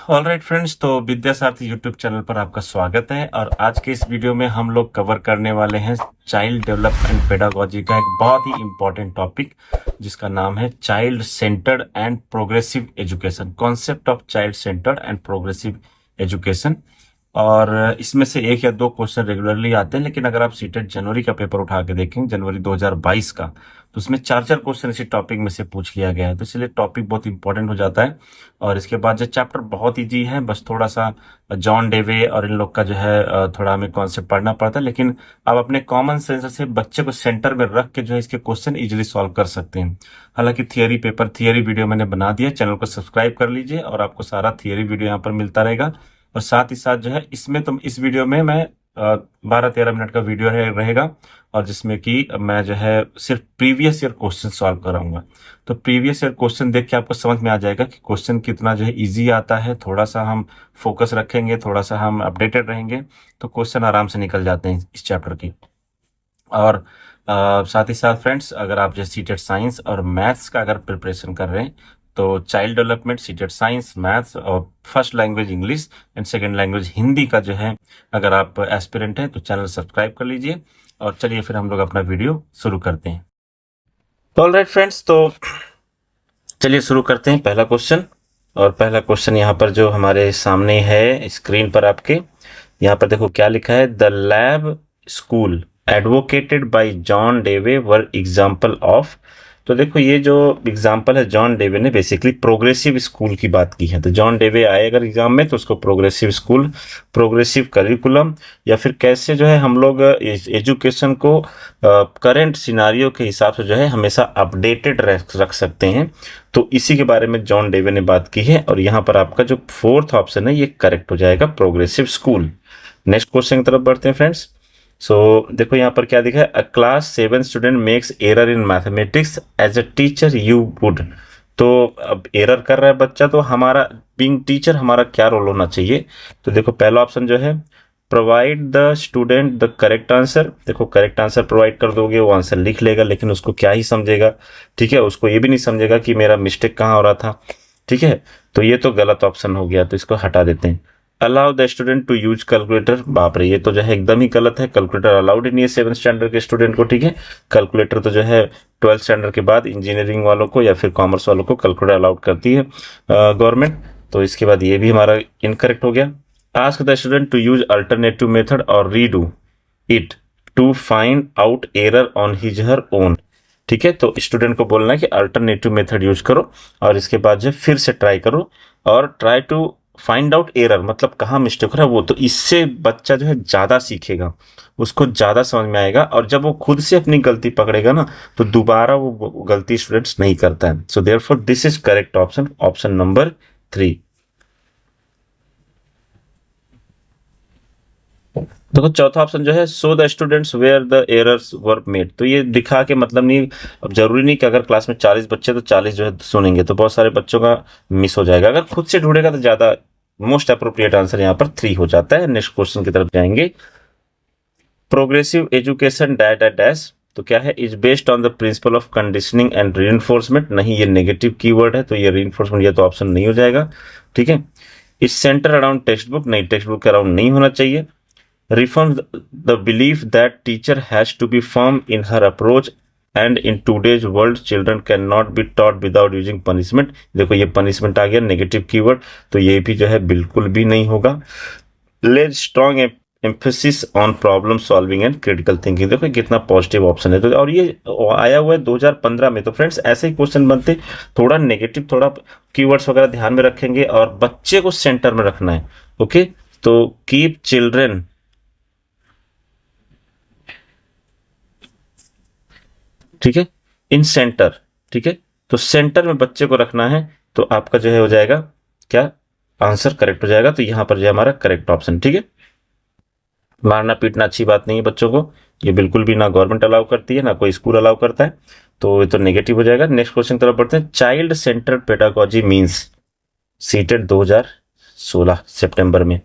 Alright friends, तो विद्यासारथी YouTube channel पर आपका स्वागत है। और आज के इस वीडियो में हम लोग कवर करने वाले हैं चाइल्ड डेवलपमेंट पेडागोजी का एक बहुत ही इम्पोर्टेंट टॉपिक, जिसका नाम है child centred and progressive education. Concept of child centred and progressive education. और इसमें से एक या दो क्वेश्चन रेगुलरली आते हैं, लेकिन अगर आप सीटेट जनवरी का पेपर उठा के देखें, जनवरी 2022 का, तो उसमें चार चार क्वेश्चन इसी टॉपिक में से पूछ लिया गया है। तो इसलिए टॉपिक बहुत इंपॉर्टेंट हो जाता है। और इसके बाद जो चैप्टर बहुत ईजी है, बस थोड़ा सा जॉन डेवे और इन लोग का जो है थोड़ा हमें कॉन्सेप्ट पढ़ना पड़ता है, लेकिन आप अपने कॉमन सेंस से बच्चे को सेंटर में रख के जो है इसके क्वेश्चन इजीली सॉल्व कर सकते हैं। हालांकि थियरी वीडियो मैंने बना दिया, चैनल को सब्सक्राइब कर लीजिए और आपको सारा थियरी वीडियो यहाँ पर मिलता रहेगा। और साथ ही साथ जो है इसमें इस वीडियो में मैं 12-13 मिनट का वीडियो रहेगा, और जिसमें कि मैं जो है सिर्फ प्रीवियस ईयर क्वेश्चन सॉल्व कराऊंगा। तो प्रीवियस ईयर क्वेश्चन देख के आपको समझ में आ जाएगा कि क्वेश्चन कितना जो है इजी आता है। थोड़ा सा हम फोकस रखेंगे, थोड़ा सा हम अपडेटेड रहेंगे, तो क्वेश्चन आराम से निकल जाते हैं इस चैप्टर की। और साथ ही साथ फ्रेंड्स, अगर आप जैसे सीटेट साइंस और मैथ्स का अगर प्रिपरेशन कर रहे हैं, तो child development, CTET science, maths और first language English and second language Hindi का जो है, अगर आप एस्पिरेंट हैं तो चैनल सब्सक्राइब कर लीजिए। और चलिए फिर हम लोग अपना वीडियो शुरू करते हैं। तो ऑलराइट फ्रेंड्स, तो चलिए शुरू करते हैं पहला क्वेश्चन। और पहला क्वेश्चन यहाँ पर जो हमारे सामने है स्क्रीन पर आपके, यहाँ पर देखो क्या लिखा है। The lab school advocated by John Dewey were example of. तो देखो ये जो एग्जाम्पल है, जॉन डेवे ने बेसिकली प्रोग्रेसिव स्कूल की बात की है। तो जॉन डेवे आए अगर एग्जाम में, तो उसको प्रोग्रेसिव स्कूल, प्रोग्रेसिव करिकुलम, या फिर कैसे जो है हम लोग एजुकेशन को करंट सिनारियो के हिसाब से जो है हमेशा अपडेटेड रख सकते हैं। तो इसी के बारे में जॉन डेवे ने बात की है। और यहाँ पर आपका जो फोर्थ ऑप्शन है ये करेक्ट हो जाएगा, प्रोग्रेसिव स्कूल। नेक्स्ट क्वेश्चन की तरफ बढ़ते हैं फ्रेंड्स। देखो यहाँ पर क्या दिखा है। A class 7 student makes error in mathematics as a teacher you would. तो अब एरर कर रहा है बच्चा, तो हमारा बीइंग टीचर हमारा क्या रोल होना चाहिए। तो देखो पहला ऑप्शन जो है, provide the student the correct answer. देखो करेक्ट आंसर प्रोवाइड कर दोगे, वो आंसर लिख लेगा, लेकिन उसको क्या ही समझेगा, ठीक है। उसको ये भी नहीं समझेगा कि मेरा मिस्टेक कहाँ हो रहा था, ठीक है। तो ये तो गलत ऑप्शन हो गया, तो इसको हटा देते हैं। Allow the student to use calculator. बाप रे, ये तो जो है एकदम ही गलत है। कैलकुलेटर अलाउड ही नहीं है 7 स्टैंडर्ड के स्टूडेंट को, ठीक है। कैलकुलेटर तो जो है 12 स्टैंडर्ड के बाद इंजीनियरिंग वालों को या फिर कॉमर्स वालों को कैलकुलेटर अलाउड करती है गवर्नमेंट। तो इसके बाद ये भी हमारा इनकरेक्ट हो गया। Ask the student to use alternative method और redo it to find out error on his her own, ठीक है। तो स्टूडेंट को बोलना है कि अल्टरनेटिव मेथड यूज करो और इसके बाद जो फिर से ट्राई करो, और try to find out error मतलब कहाँ मिस्टेक हो रहा है वो। तो इससे बच्चा जो है ज़्यादा सीखेगा, उसको ज़्यादा समझ में आएगा, और जब वो खुद से अपनी गलती पकड़ेगा ना, तो दोबारा वो गलती स्टूडेंट्स नहीं करता है। So therefore this is correct option, option number 3। देखो चौथा ऑप्शन जो है, so the students where the errors were made. तो ये दिखा के मतलब नहीं, अब जरूरी नहीं कि अगर क्लास में 40 बच्चे तो 40 जो है सुनेंगे, तो बहुत सारे बच्चों का मिस हो जाएगा। अगर खुद से ढूंढेगा तो ज्यादा मोस्ट अप्रोप्रिएट आंसर यहाँ पर 3 हो जाता है। नेक्स्ट क्वेश्चन की तरफ जाएंगे। प्रोग्रेसिव एजुकेशन डैट डैश, तो क्या है, is based on the principle of conditioning and reinforcement. नहीं, ये नेगेटिव कीवर्ड है, तो ये रीइंफोर्समेंट ये तो ऑप्शन नहीं हो जाएगा, ठीक है। Is centre around text book, नहीं, टेक्स्ट बुक के अराउंड नहीं होना चाहिए। Reforms the belief that teacher has to be firm in her approach, and in today's world children cannot be taught without using punishment। देखो ये punishment आ गया, negative keyword, तो ये भी जो है बिल्कुल भी नहीं होगा। Lay strong emphasis on problem solving and critical thinking। देखो कितना पॉजिटिव ऑप्शन है। तो और ये आया हुआ है 2015 में। तो फ्रेंड्स ऐसे ही क्वेश्चन बनते, थोड़ा नेगेटिव, थोड़ा कीवर्ड्स वगैरह ध्यान में रखेंगे और बच्चे को सेंटर में रखना है, ओके। तो कीप चिल्ड्रेन, ठीक है, इन सेंटर, ठीक है। तो सेंटर में बच्चे को रखना है, तो आपका जो है हो जाएगा क्या, आंसर करेक्ट हो जाएगा। तो यहां पर जो है हमारा करेक्ट ऑप्शन, ठीक है। मारना पीटना अच्छी बात नहीं है बच्चों को, ये बिल्कुल भी ना गवर्नमेंट अलाउ करती है ना कोई स्कूल अलाउ करता है, तो ये तो नेगेटिव हो जाएगा। नेक्स्ट क्वेश्चन की तरफ बढ़ते हैं। Child centred pedagogy means, CTET 2016 सितंबर में।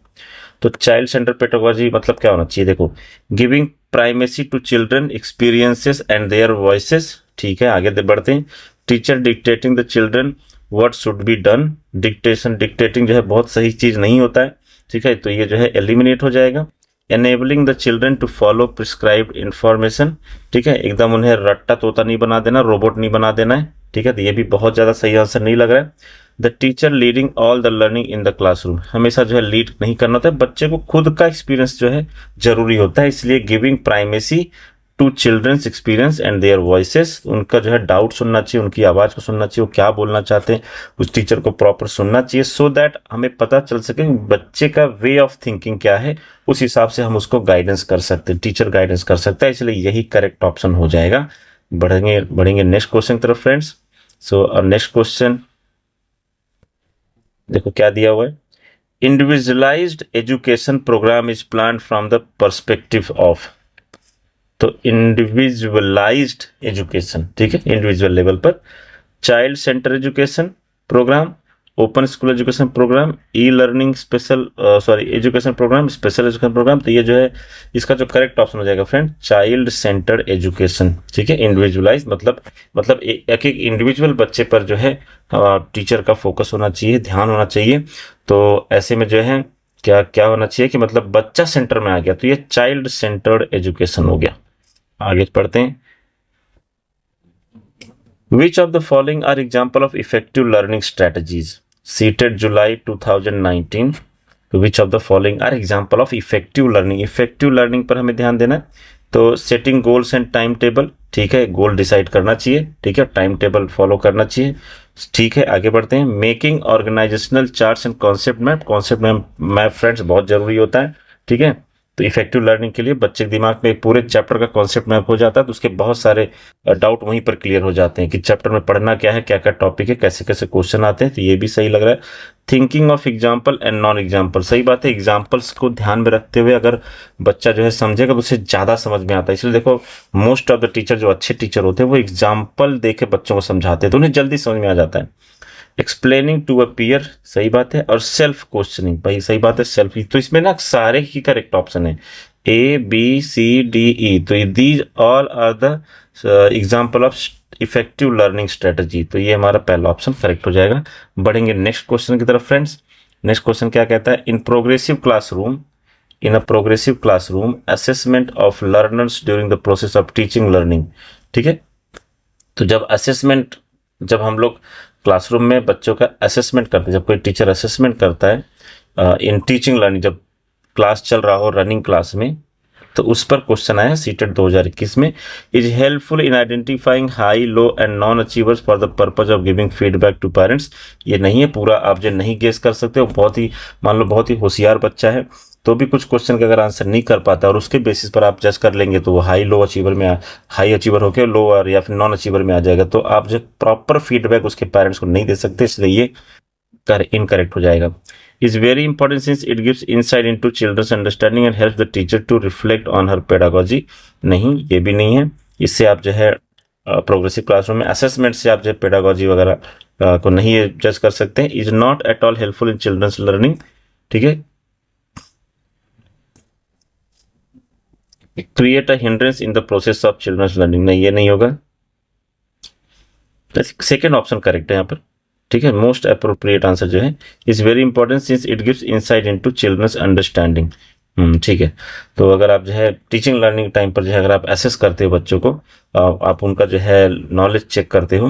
तो चाइल्ड सेंटर पेडागोजी मतलब क्या होना चाहिए, देखो, giving primacy to children experiences and their voices, ठीक है। आगे बढ़ते हैं। Teacher dictating the children what should be done. Dictating जो है बहुत सही चीज नहीं होता है, ठीक है, तो ये जो है एलिमिनेट हो जाएगा। Enabling the children to follow prescribed information, ठीक है, एकदम उन्हें रट्टा तोता नहीं बना देना, रोबोट नहीं बना देना है, ठीक है, तो ये भी बहुत ज्यादा सही आंसर नहीं लग रहा है। The teacher leading all the learning in the classroom, हमेशा जो है लीड नहीं करना होता है, बच्चे को खुद का एक्सपीरियंस जो है जरूरी होता है, इसलिए giving primacy to children's experience and their voices, उनका जो है डाउट सुनना चाहिए, उनकी आवाज को सुनना चाहिए, वो क्या बोलना चाहते हैं उस टीचर को प्रॉपर सुनना चाहिए, सो दैट हमें पता चल सके बच्चे का वे ऑफ थिंकिंग क्या है, उस हिसाब से हम उसको गाइडेंस कर सकते हैं, टीचर गाइडेंस कर सकता है, इसलिए यही करेक्ट ऑप्शन हो जाएगा। बढ़ेंगे नेक्स्ट क्वेश्चन की तरफ फ्रेंड्स। सो नेक्स्ट क्वेश्चन देखो क्या दिया हुआ है। Individualised education programme is plan from the perspective of, तो इंडिविजुअलाइज्ड एजुकेशन, ठीक है, इंडिविजुअल लेवल पर, child centre education programme, open school education programme, e learning special education programme, special education programme, तो ये जो है इसका जो करेक्ट ऑप्शन हो जाएगा फ्रेंड चाइल्ड सेंटर्ड एजुकेशन, ठीक है। इंडिविजुअलाइज मतलब एक एक इंडिविजुअल बच्चे पर जो है टीचर का फोकस होना चाहिए, ध्यान होना चाहिए, तो ऐसे में जो है क्या क्या होना चाहिए कि मतलब बच्चा सेंटर में आ गया, तो ये चाइल्ड सेंटर्ड एजुकेशन हो गया। आगे पढ़ते हैं। Which of the following are example of effective learning strategies? Seated July 2019. Which of the following are example of effective learning? Effective learning पर हमें ध्यान देना है, तो setting goals and time table, ठीक है, गोल डिसाइड करना चाहिए, ठीक है, टाइम टेबल फॉलो करना चाहिए, ठीक है। आगे बढ़ते हैं। Making organisational charts and concept map friends बहुत जरूरी होता है, ठीक है, तो इफेक्टिव लर्निंग के लिए बच्चे के दिमाग में एक पूरे चैप्टर का कॉन्सेप्ट मैप हो जाता है, तो उसके बहुत सारे डाउट वहीं पर क्लियर हो जाते हैं कि चैप्टर में पढ़ना क्या है, क्या क्या टॉपिक है, कैसे कैसे क्वेश्चन आते हैं, तो ये भी सही लग रहा है। Thinking of example and non example, सही बात है, एग्जाम्पल्स को ध्यान में रखते हुए अगर बच्चा जो है समझेगा तो उसे ज्यादा समझ में आता है, इसलिए देखो मोस्ट ऑफ द टीचर जो अच्छे टीचर होते हैं वो एग्जाम्पल देके बच्चों को समझाते हैं, तो उन्हें जल्दी समझ में आ जाता है। एक्सप्लेनिंग टू अ पीयर, सही बात है, और सेल्फ क्वेश्चनिंग, भाई सही बात है, सेल्फ, तो इसमें ना सारे ही करेक्ट ऑप्शन है, A B C D E, तो these all are the example of effective learning strategy, तो ये हमारा पहला ऑप्शन करेक्ट हो जाएगा। बढ़ेंगे नेक्स्ट क्वेश्चन की तरफ फ्रेंड्स। नेक्स्ट क्वेश्चन क्या कहता है। In a progressive classroom assessment of learners during the process of teaching learning, ठीक है, तो जब हम लोग क्लासरूम में बच्चों का असेसमेंट करते हैं, जब कोई टीचर असेसमेंट करता है इन टीचिंग लर्निंग, जब क्लास चल रहा हो रनिंग क्लास में, तो उस पर क्वेश्चन आया सीटेट 2021 में, is helpful in identifying high low and non achievers for the purpose of giving feedback to parents. ये नहीं है पूरा, आप जो नहीं गेस कर सकते हो, बहुत ही मान लो बहुत ही होशियार बच्चा है तो भी कुछ क्वेश्चन का अगर आंसर नहीं कर पाता और उसके बेसिस पर आप जज कर लेंगे तो वो हाई अचीवर होकर लोअर या फिर नॉन अचीवर में आ जाएगा, तो आप जो प्रॉपर फीडबैक उसके पेरेंट्स को नहीं दे सकते, इसलिए ये इनकरेक्ट हो जाएगा। is very important since it gives insight into children's understanding and helps the teacher to reflect on her pedagogy। नहीं, ये भी नहीं है, इससे आप जो है प्रोग्रेसिव क्लासरूम में असेसमेंट से आप जो है पेडागोजी वगैरह को नहीं जज कर सकते हैं। Is not at all helpful in children's learning, ठीक है। Create a hindrance in the process of children's learning, नहीं ये नहीं होगा, सेकेंड ऑप्शन करेक्ट है यहाँ पर, ठीक है। मोस्ट अप्रोप्रिएट आंसर जो है is very important since it gives insight into children's understanding, ठीक है। तो अगर आप जो है टीचिंग लर्निंग टाइम पर जो है अगर आप एसेस करते हो बच्चों को, आप उनका जो है नॉलेज चेक करते हो,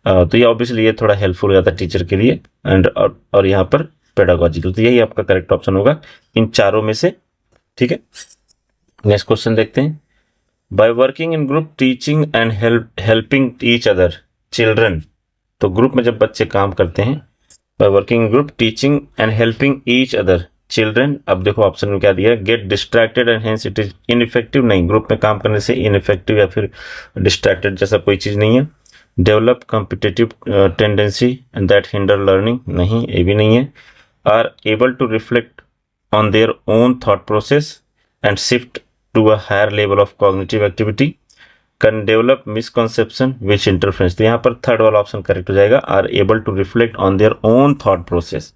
तो ये ऑब्वियसली ये थोड़ा हेल्पफुल हो जाता है टीचर के लिए एंड और यहाँ पर पेडागोजिकल, तो यही आपका करेक्ट ऑप्शन होगा इन चारों में से, ठीक है। नेक्स्ट क्वेश्चन देखते हैं। By working in group teaching and helping each other children, तो ग्रुप में जब बच्चे काम करते हैं, by working in group teaching and helping each other children, अब देखो ऑप्शन में क्या दिया है, get distracted and hence it is ineffective, नहीं, ग्रुप में काम करने से इनइफेक्टिव या फिर डिस्ट्रैक्टेड जैसा कोई चीज नहीं है। Develop competitive tendency and that hinder learning, नहीं ये भी नहीं है। Are able to reflect on their own thought process and shift to a higher level of cognitive activity, can develop misconception which interference, तो यहाँ पर थर्ड वाला option correct हो जाएगा। Are able to reflect on their own thought process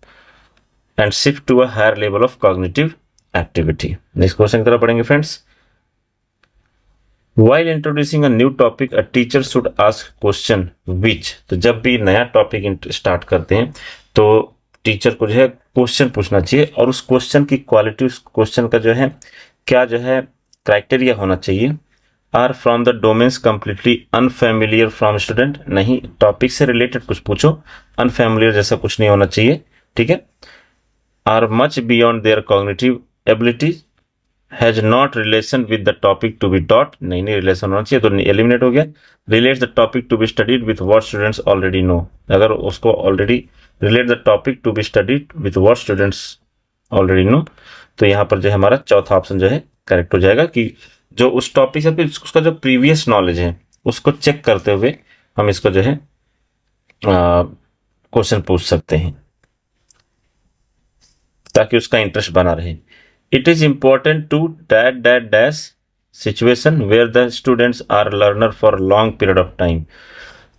and shift to a higher level of cognitive activity. Next question की तरफ पढ़ेंगे friends. While introducing a new topic, a teacher should ask question which। तो जब भी नया topic start करते हैं तो टीचर को जो है क्वेश्चन पूछना चाहिए, और उस क्वेश्चन की क्वालिटी, उस क्वेश्चन का जो है क्या जो है क्राइटेरिया होना चाहिए। Are from the domains completely unfamiliar from student, नहीं टॉपिक से रिलेटेड कुछ पूछो, अनफेमिलियर जैसा कुछ नहीं होना चाहिए, ठीक है। Are much beyond their cognitive abilities, has not relation with the topic to be taught, नहीं रिलेशन होना चाहिए तो एलिमिनेट हो गया। Relates the topic to be studied with what students already know, अगर उसको already relate the topic to be studied with what students already know, तो यहाँ पर जो है हमारा चौथा ऑप्शन जो है करेक्ट हो जाएगा कि जो उस टॉपिक से उसका जो प्रीवियस नॉलेज है उसको चेक करते हुए हम इसको जो है क्वेश्चन पूछ सकते हैं ताकि उसका इंटरेस्ट बना रहे। It is important to dash situation where the students are learner for long period of time।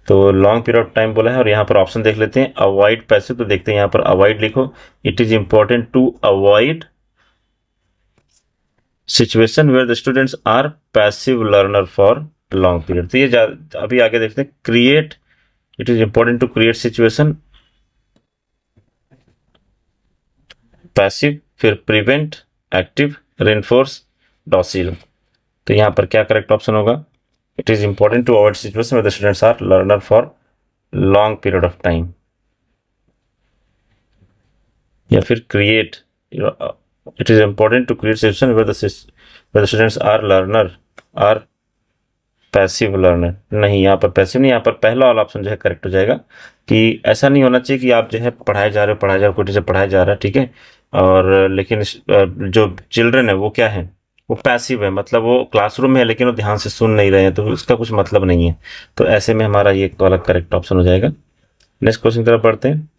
तो लॉन्ग पीरियड ऑफ टाइम बोला है, और यहाँ पर ऑप्शन देख लेते हैं। अवॉइड पैसिव, तो देखते हैं यहाँ पर अवॉइड लिखो। It is important to avoid situation where the students are passive learner for long period. तो ये अभी आगे देखते हैं। Create, it is important to create situation passive, फिर प्रिवेंट एक्टिव, रेनफोर्स डॉसिल। तो यहाँ पर क्या करेक्ट ऑप्शन होगा? It is important to avoid situation where the students are learner for long period of time, या फिर create, it is important to create situation where the students are learner are passive learner. नहीं, यहाँ पर passive नहीं, यहाँ पर पहला वाला ऑप्शन जो है करेक्ट हो जाएगा कि ऐसा नहीं होना चाहिए कि आप जो है पढ़ाए जा रहे हो, कोई टीचर पढ़ाया जा रहा है, ठीक है, और लेकिन जो चिल्ड्रन है वो क्या है, वो पैसिव है, मतलब वो क्लासरूम में है लेकिन वो ध्यान से सुन नहीं रहे हैं, तो उसका कुछ मतलब नहीं है। तो ऐसे में हमारा ये वाला करेक्ट ऑप्शन हो जाएगा। नेक्स्ट क्वेश्चन की तरफ पढ़ते हैं।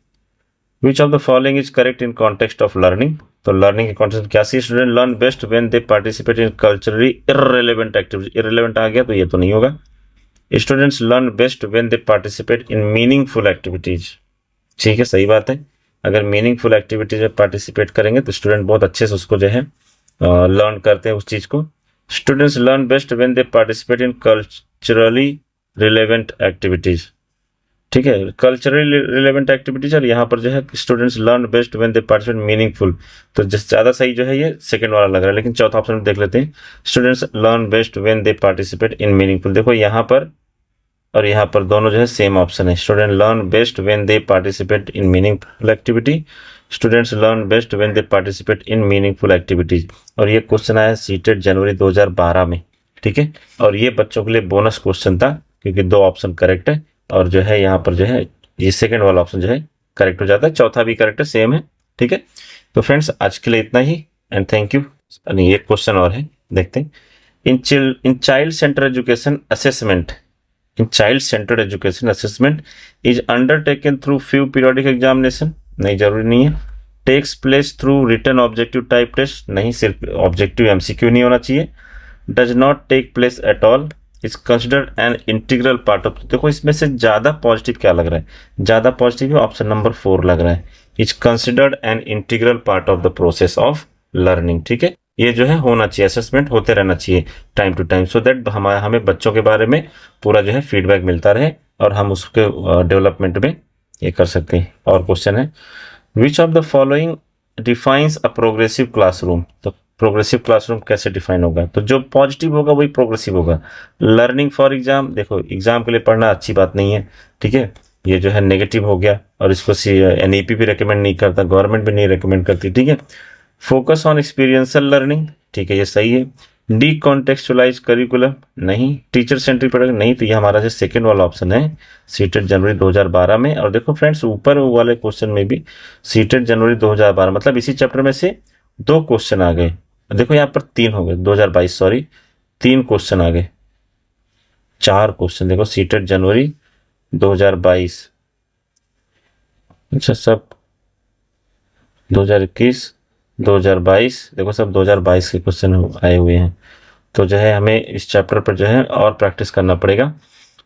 Which of the following is correct in context of learning. तो लर्निंग के कॉन्टेक्स्ट में क्या, C student learn best when they participate in culturally irrelevant activities. Irrelevant आ गया तो ये तो नहीं होगा। Students learn best when they participate in meaningful activities, ठीक है, सही बात है। अगर मीनिंगफुल एक्टिविटीज में पार्टिसिपेट करेंगे तो स्टूडेंट बहुत अच्छे से उसको जो है लर्न करते हैं उस चीज को। Students learn best when they participate in culturally relevant activities, ठीक है, कल्चरली रिलेवेंट एक्टिविटीज। और यहाँ पर जो है students learn best when they participate meaningful, तो जिस ज्यादा सही जो है ये सेकंड वाला लग रहा है, लेकिन चौथा ऑप्शन में देख लेते हैं। Students learn best when they participate in meaningful, देखो यहाँ पर और यहाँ पर दोनों जो है सेम ऑप्शन है। Student learn best when they participate in meaningful activity, students learn best when they participate in meaningful activities. और ये क्वेश्चन आया सीटेट जनवरी 2012 में, ठीक है, और ये बच्चों के लिए बोनस क्वेश्चन था क्योंकि दो ऑप्शन करेक्ट है, और जो है यहाँ पर जो है ये सेकंड वाला ऑप्शन जो है करेक्ट हो जाता है, चौथा भी करेक्ट है, सेम है, ठीक है। तो फ्रेंड्स आज के लिए इतना ही, एंड थैंक यू। नहीं, एक क्वेश्चन और है, देखते हैं। In child centre education assessment, in child centered education assessment is undertaken through few periodic examination, नहीं जरूरी नहीं है। takes place through written objective type test, नहीं, सिर्फ ऑब्जेक्टिव एमसीक्यू नहीं होना चाहिए। does not take place at all, is considered an integral part of। देखो इसमें से ज्यादा पॉजिटिव क्या लग रहा है, ज्यादा पॉजिटिव ऑप्शन नंबर 4 लग रहा है, is considered an integral part of the process of learning, ठीक है। ये जो है होना चाहिए, असेसमेंट होते रहना चाहिए time to time, so that हमें बच्चों के बारे में पूरा जो है फीडबैक मिलता रहे और हम उसके डेवलपमेंट में ये कर सकते हैं। और क्वेश्चन है, विच of the following defines a progressive classroom. तो प्रोग्रेसिव क्लासरूम कैसे डिफाइन होगा, तो जो पॉजिटिव होगा वही प्रोग्रेसिव होगा। लर्निंग फॉर एग्जाम, देखो एग्जाम के लिए पढ़ना अच्छी बात नहीं है, ठीक है, ये जो है नेगेटिव हो गया, और इसको NEP भी रिकमेंड नहीं करता, गवर्नमेंट भी नहीं रिकमेंड करती, ठीक है। फोकस ऑन एक्सपीरियंशियल लर्निंग, ठीक है, ये सही है। डी कॉन्टेक्चुअलाइज करिकुलम, नहीं। टीचर सेंट्रिक पढ़ेगा, नहीं, तो ये हमारा जो सेकेंड वाला ऑप्शन है सीटेट जनवरी 2012 में। और देखो फ्रेंड्स ऊपर वाले क्वेश्चन में भी सीटेट जनवरी 2012, मतलब इसी चैप्टर में से 2 क्वेश्चन आ गए, देखो यहाँ पर 3 हो गए, 2022 सॉरी, 3 क्वेश्चन आ गए, 4 क्वेश्चन देखो सीटेट जनवरी 2022, अच्छा सब 2021 2022, देखो सब 2022 के क्वेश्चन आए हुए हैं। तो जो है हमें इस चैप्टर पर जो है और प्रैक्टिस करना पड़ेगा।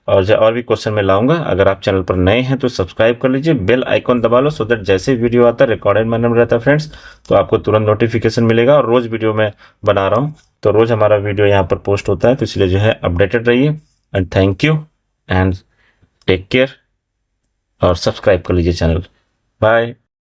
और भी क्वेश्चन मैं लाऊंगा। अगर आप चैनल पर नए हैं तो सब्सक्राइब कर लीजिए, बेल आइकॉन दबा लो, सो दैट जैसे वीडियो आता है रिकॉर्डेड मैनर में रहता है फ्रेंड्स, तो आपको तुरंत नोटिफिकेशन मिलेगा। और रोज वीडियो मैं बना रहा हूँ, तो रोज हमारा वीडियो यहाँ पर पोस्ट होता है, तो इसलिए जो है अपडेटेड रहिए। And thank you and take care, और सब्सक्राइब कर लीजिए चैनल। बाय।